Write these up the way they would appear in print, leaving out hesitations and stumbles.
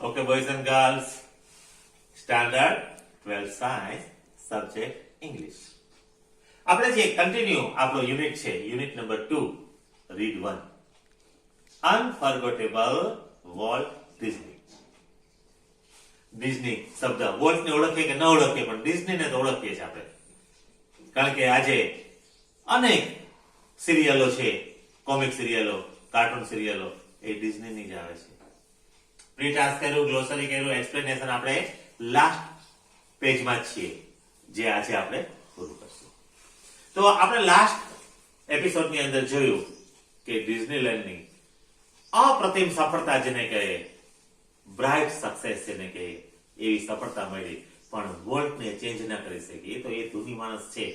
Okay, boys and girls, standard 12 science, subject English. આપણે જે continue આપણો યુનિટ છે, unit number 2, read 1. Unforgettable Walt Disney. Disney શબ્દ વોલ્ટને ઓળખીએ કે ન ઓળખીએ, પણ ડિઝનીને તો ઓળખીએ છીએ આપણે. કારણ કે આજે અનેક સિરિયલો છે, કોમિક સિરિયલો, કાર્ટૂન સિરિયલો એ ડિઝનીની જ આવે છે. પ્રીટાસ્ક કર્યું, ગ્લોસરી કર્યું, એક્સપ્લેનેશન આપણે લાસ્ટ પેજમાં જ છીએ, જે આજે આપણે પૂરું કરશું. તો આપણે લાસ્ટ એપિસોડની અંદર જોયું કે ડિઝનીલેન્ડની અપ્રતિમ સફળતા જેને કહે, બ્રાઇટ સક્સેસ જેને કહે, એવી સફળતા મળી, પણ વોલ્ટને ચેન્જ ના કરી શકી. એ તો એ ધૂની માણસ છે,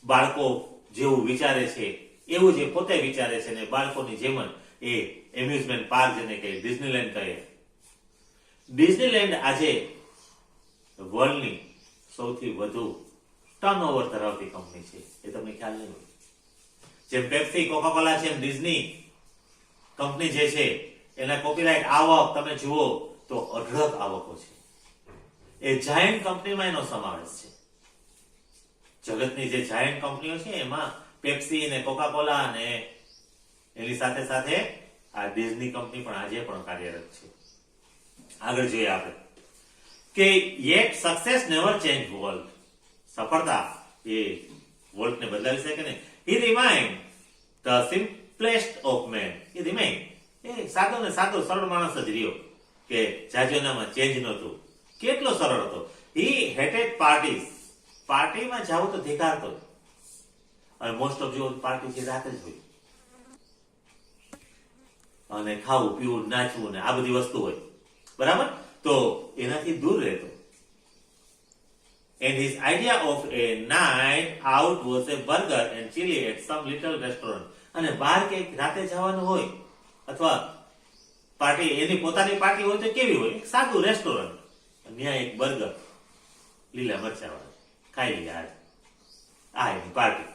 બાળકો જેવું વિચારે છે એવું જે પોતે વિચારે છે, ને બાળકોની જેમ જ એ એમ્યુઝમેન્ટ પાર્ક જેને કહે, ડિઝનીલેન્ડ કહે. ડિઝનીલેન્ડ આજે વર્લ્ડની સૌથી વધુ ટર્નઓવર ધરાવતી કંપની છે. એ તમને ખ્યાલ નહીં હોય. જેમ પેપ્સી, કોકાકોલા છે, એમ ડિઝની કંપની જે છે એના કોપીરાઇટ આવક તમે જુઓ તો અઢળક આવકો છે. એ જાયન્ટ કંપનીમાં એનો સમાવેશ છે. જગતની જે જાયન્ટ કંપનીઓ છે એમાં પેપ્સી ને કોકાકોલા ને એની સાથે સાથે આ ડિઝની કંપની પણ આજે પણ કાર્યરત છે. આગળ જોઈએ આપણે કે yet success never change world. સફળતા એ વર્લ્ડને બદલાવી શકે ને. he remained the simplest of men. he remained એ સાદો ને સાદો સરળ માણસ જ રહ્યો, કે જાજોનામાં ચેન્જ નહોતું. કેટલો સરળ હતો. he hated parties. પાર્ટીમાં જાવ તો ધિકારતો, અને મોસ્ટ ઓફ જો પાર્ટી છે રાતે જ હોય, અને ખાવું પીવું નાચવું ને આ બધી વસ્તુ હોય, બરાબર, તો એનાથી દૂર રહેતો. And his idea of a night out was a burger and chili at some little restaurant. અને બહાર કે રાતે જવાનું હોય અથવા પાર્ટી, એની પોતાની પાર્ટી હોય તો કેવી હોય, એક સાદું રેસ્ટોરન્ટ, ત્યાં એક બર્ગર લીલા મરચાવાળા ખાઈ લઈએ, આ એની પાર્ટી.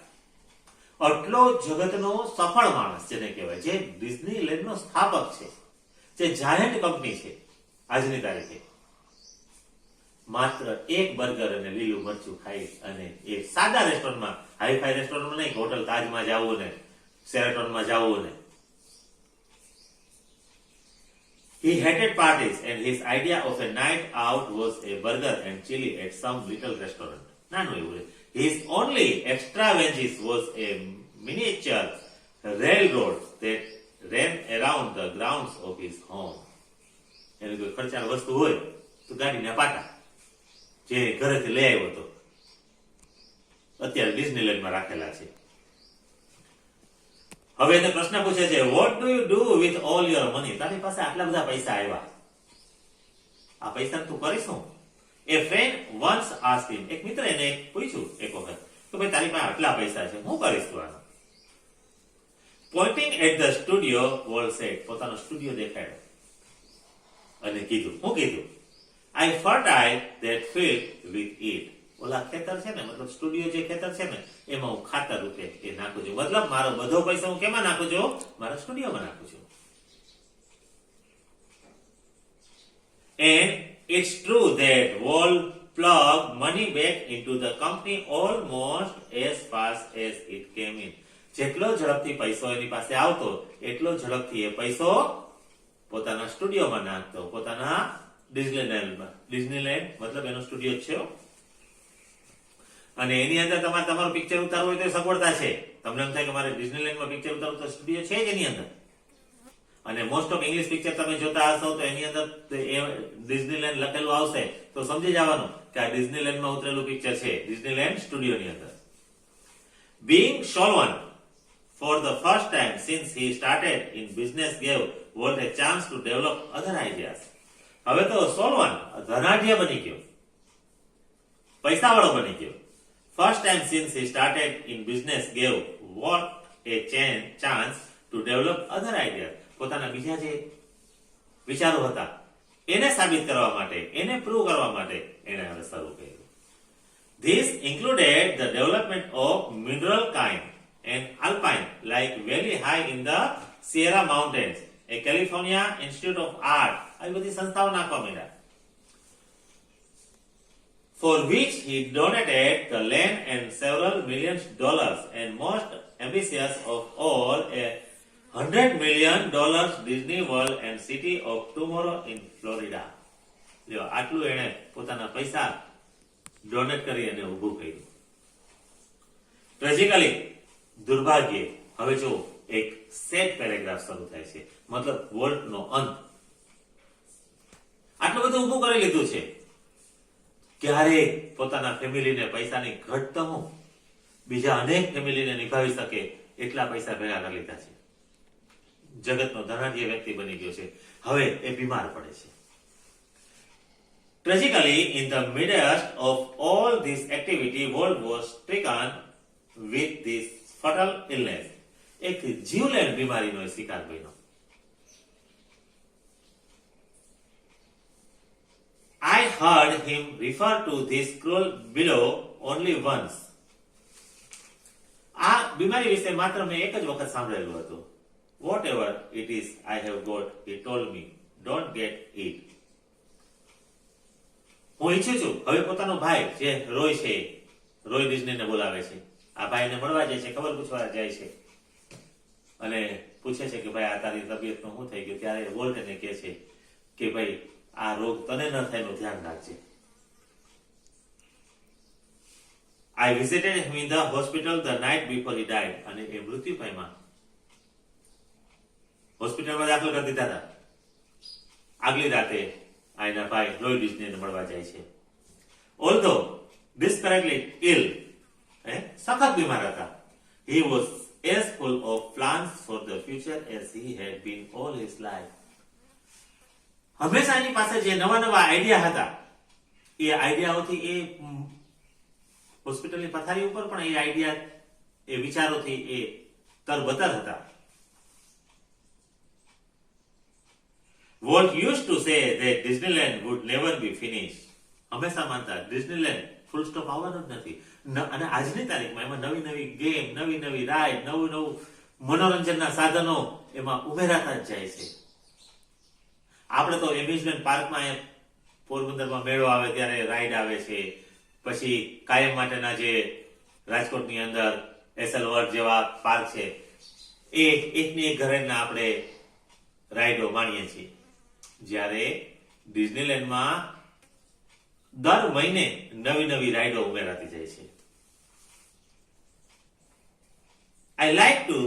આટલો જગતનો સફળ માણસ જેને કહેવાય, જે ડિઝનીલેન્ડનો સ્થાપક છે, જે જાયન્ટ કંપની છે આજની તારીખે, માત્ર એક બર્ગર અને લીલું મરચું ખાઈ અને એ સાદા રેસ્ટોરન્ટમાં, હાઈફાઈ રેસ્ટોરન્ટમાં નહીં, હોટલ તાજમાં જવું ને શેરેટોનમાં જવું ને. He hated parties and his idea of a night out was a burger and chili at some little restaurant. નાનું એવું. His only extravagance was a miniature railroad that ran around the grounds of his home. એની કોઈ ખર્ચાળ વસ્તુ હોય તો ગાડીના પાટા, જે ઘરેથી લઈ આવ્યો હતો, અત્યારે ડિઝનીલેન્ડમાં રાખેલા છે. હવે એને પ્રશ્ન પૂછે છે, what do you do with all your money? તારી પાસે આટલા બધા પૈસા આવ્યા, આ પૈસા તું કરીશું? A friend once asked him. એક મિત્ર એને પૂછ્યું એક વખત કે ભાઈ તારી પાસે આટલા પૈસા છે, હું કરીશ તું આનો? Pointing at the studio, Walt said. પોતાનો સ્ટુડિયો દેખાડ્યો અને કીધું, હું કીધું, I fertile that field with it. ઓલા ખેતર છે ને, મતલબ સ્ટુડિયો જે ખેતર છે ને, એમાં હું ખાતર રૂપે એ નાખું છું. મતલબ મારો બધો પૈસા હું કેમાં નાખું છું? મારા સ્ટુડિયોમાં નાખું છું. And it's true that Walt plugged money back into the company almost as fast as it came in. જેટલો ઝડપથી પૈસો એની પાસે આવતો, એટલો ઝડપથી એ પૈસો પોતાના સ્ટુડિયોમાં નાખતો, પોતાના ડિઝનીલેન્ડમાં. ડિઝનીલેન્ડ મતલબ એનો સ્ટુડિયો છે, અને એની અંદર તમારે તમારું પિક્ચર ઉતારવું હોય તો સગવડતા છે. તમને એમ થાય કે મારે ડિઝનીલેન્ડમાં પિક્ચર ઉતારવું, તો સ્ટુડિયો છે જ એની અંદર. અને મોસ્ટ ઓફ ઇંગ્લિશ પિક્ચર તમે જોતા હશો તો એની અંદર ડિઝનીલેન્ડ લખેલું આવશે, તો સમજી જવાનું કે આ ડિઝનીલેન્ડમાં ઉતરેલું પિક્ચર છે, ડિઝનીલેન્ડ સ્ટુડિયોની અંદર. Being Solon for the first time since he started in business gave Walt a chance to develop other ideas. હવે તો સોલવન ધનાઢ્ય બની ગયો, પૈસાવાળો બની ગયો. First time since he started in business gave Walt a chance to develop other ideas. પોતાના બીજા જે વિચારો હતા એને સાબિત કરવા માટે, એને પ્રૂવ કરવા માટે એને હવે શરૂ કર્યું. This included the development of mineral kind and alpine, like very high in the Sierra Mountains, A California institute of art, આવી બધી સંસ્થાઓ નાખવા માંડ્યા. For which he donated the land and several millions dollars, and most ambitious of all, $100 million Disney World and City of Tomorrow in Florida. જો આટલું એણે પોતાના પૈસા ડોનેટ કરી અને ઊભું કર્યું. ટ્રેજિકલી, દુર્ભાગ્યે, હવે જો એક સેડ પેરેગ્રાફ શરૂ થાય છે, મતલબ વોલ્ટનો અંત. આટલું બધું ઊભું કરી લીધું છે, ક્યારે પોતાના ફેમિલીને પૈસાની ઘટ તો હું બીજા અનેક ફેમિલીને નિભાવી શકે એટલા પૈસા ભેગા કરી લીધા છે. જગતનો ધનાઢ્ય વ્યક્તિ બની ગયો છે. હવે એ બીમાર પડે છે. Tragically, in the midst of all this activity, Walt was stricken with this fatal illness. એક જીવલેણ બીમારીનો શિકાર બન્યો. I heard him refer to this cruel blow only once. આ બીમારી વિશે માત્ર મેં એક જ વખત સાંભળેલું હતું. Whatever it is I have got, he told me, don't get it. હું ઈચ્છું છું હવે પોતાનો ભાઈ જે રોય છે, રોય ડિઝનીને બોલાવે છે, આ ભાઈને મળવા જાય છે, ખબર પૂછવા જાય છે અને પૂછે છે કે ભાઈ આ તારી તબિયતનું શું થઈ ગયું. ત્યારે વોલ્ટ એને કહે છે કે ભાઈ આ રોગ તને ન થાય એનું ધ્યાન રાખજે. I visited him in the hospital the night before he died. અને એ મૃત્યુ પામ્યા. હોસ્પિટલમાં દાખલ કરી દીધા હતા. આગલી રાતે આ એના ભાઈ રોય ડિઝનીને મળવા જાય છે. Although desperately ill, સખત બીમાર હતા, he was as full of plans for the future as he had been all his life. હંમેશા એની પાસે જે નવા નવા આઈડિયા હતા, એ આઈડિયાઓથી એ હોસ્પિટલની પથારી ઉપર પણ એ આઈડિયા, એ વિચારોથી એ તરબતર હતા. Walt used to say that Disneyland would never be finished. હંમેશા માનતા ડિઝનીલેન્ડ ફૂલ સ્ટોપ આવવાનો જ નથી. અને આજની તારીખમાં એમાં નવી નવી ગેમ, નવી નવી રાઈડ, નવું નવું મનોરંજનના સાધનો એમાં ઉમેરાતા જ જાય છે. આપણે તો એમ્યુઝમેન્ટ પાર્કમાં પોરબંદરમાં મેળો આવે ત્યારે રાઈડ આવે છે. પછી કાયમ માટેના જે રાજકોટની અંદર એસએલ વર્લ્ડ જેવા પાર્ક છે, એ એકની એક ઘરેના આપણે રાઈડો માણીએ છીએ. જ્યારે ડિઝનીલેન્ડમાં દર મહિને નવી નવી રાઈડો ઉમેરાતી જાય છે. I like to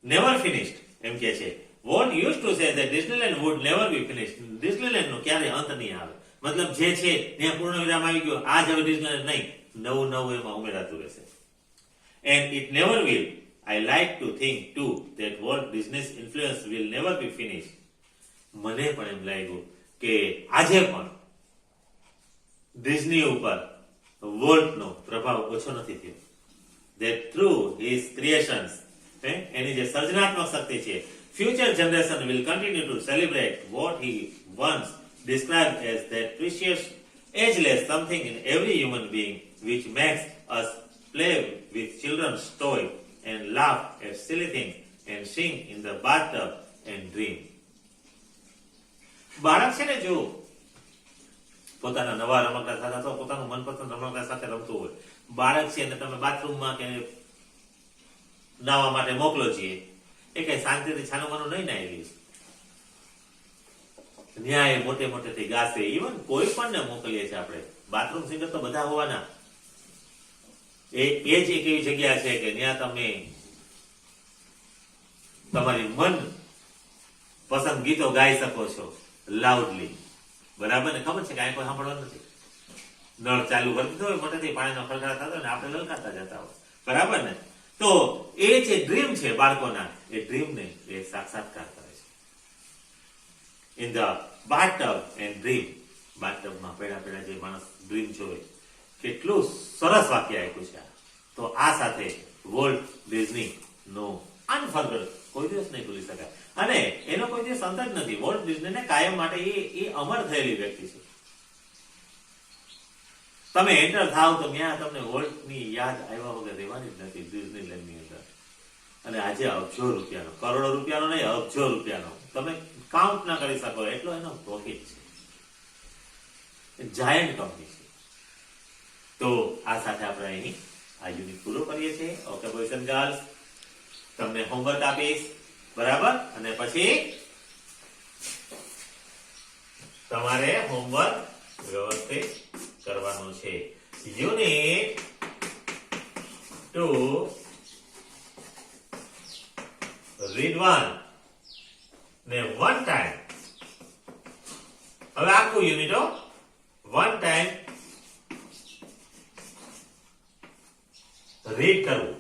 never finished, એમ કે છે. Walt used to say that Disneyland would never be finished. Disneyland નો ક્યારે અંત નહીં આવે. મતલબ જે છે ત્યાં પૂર્ણ વિરામ આવી ગયો, આજ હવે Disneyland નહીં, નવું નવું એમાં ઉમેરાતું રહેશે. And it never will. I like to think too that Walt Disney's influence will never be finished. મને પણ એમ લાગ્યું કે આજે પણ ડિઝની ઉપર વોલ્ટનો પ્રભાવ ઓછો નથી થયો. That through his creations, એની જે સર્જનાત્મક શક્તિ છે, future generation will continue to celebrate what he once described as that precious, ageless something in every human being which makes us play with children's toy and laugh at silly things and sing in the bathtub and dream. બાળક છે ને, જો પોતાના નવા રમકડા સાથે અથવા પોતાનું મનપસંદ રમકડા સાથે રમતું હોય, બાળક છે ને તમે બાથરૂમમાં કે નાવા માટે મોકલો છીએ, એ કઈ શાંતિથી છાનું માનું નહીં ના એવી ન્યાય મોટે મોટેથી ગાશે. ઇવન કોઈ પણ ને મોકલીએ છીએ આપણે, બાથરૂમ સિંગર તો બધા હોવાના, એ જ એક એવી જગ્યા છે કે ત્યાં તમે તમારી મન પસંદ ગીતો ગાઈ શકો છો લાઉડલી. બરાબર ને? ખબર છે કે આ કોઈ સાંભળવાનું નથી. નળ ચાલુ કરી દીધો હોય, મોટેથી પાણીનો ખળખળાટ થતો હોય ને આપણે લલકાતા જતા હોય. બરાબર ને? તો એ જે ડ્રીમ છે બાળકોના, એ ડ્રીમને એ સાક્ષાત્કાર કરે છે. In the bathtub and dream. બાથટબમાં પેડા પેડા જે માણસ ડ્રીમ જોવે, કેટલું સરસ વાક્ય આપ્યું છે. તો આ સાથે વોલ્ટ ડિઝની નો અનફર્ગેટેબલ, કોઈ દિવસ નહીં ભૂલી શકાય. અને એનો કોઈ દિવસ અંત જ નથી. વોલ્ટ ડિઝનીને કાયમ માટે એ અમર થયેલી વ્યક્તિ છે. તમે એન્ટર થાવ તો ત્યાં તમને વોલ્ટની યાદ આવ્યા વગર રહેવાની જ નથી ડિઝનીલેન્ડની અંદર. અને આજે અબજો રૂપિયાનો, કરોડો રૂપિયાનો નહીં, અબજો રૂપિયાનો, તમે કાઉન્ટ ના કરી શકો એટલો એનો પ્રોફિટ છે. જાયન્ટ કંપની છે. તો આ સાથે આપણે અહીં આ યુનિટ પૂરો કરીએ છીએ. ઓકે બોયઝ એન્ડ ગર્લ્સ, તમને હોમવર્ક આપીશ, બરાબર? અને પછી તમારે હોમવર્ક વ્યવસ્થિત કરવાનું છે. યુનિટ 2 રીડ 1 ને 1 ટાઈમ, હવે આખું યુનિટો 1 ટાઈમ રીડ કરવું,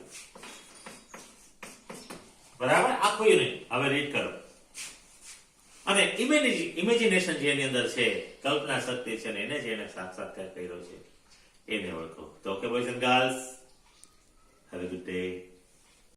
બરાબર? આખું યુનિટ હવે રીડ કરો અને ઇમેજિનેશન જેની અંદર છે, કલ્પના શક્તિ છે ને એને જેને સાક્ષાત્કાર કર્યો છે એને ઓળખો. તો okay boys and girls, have a good day.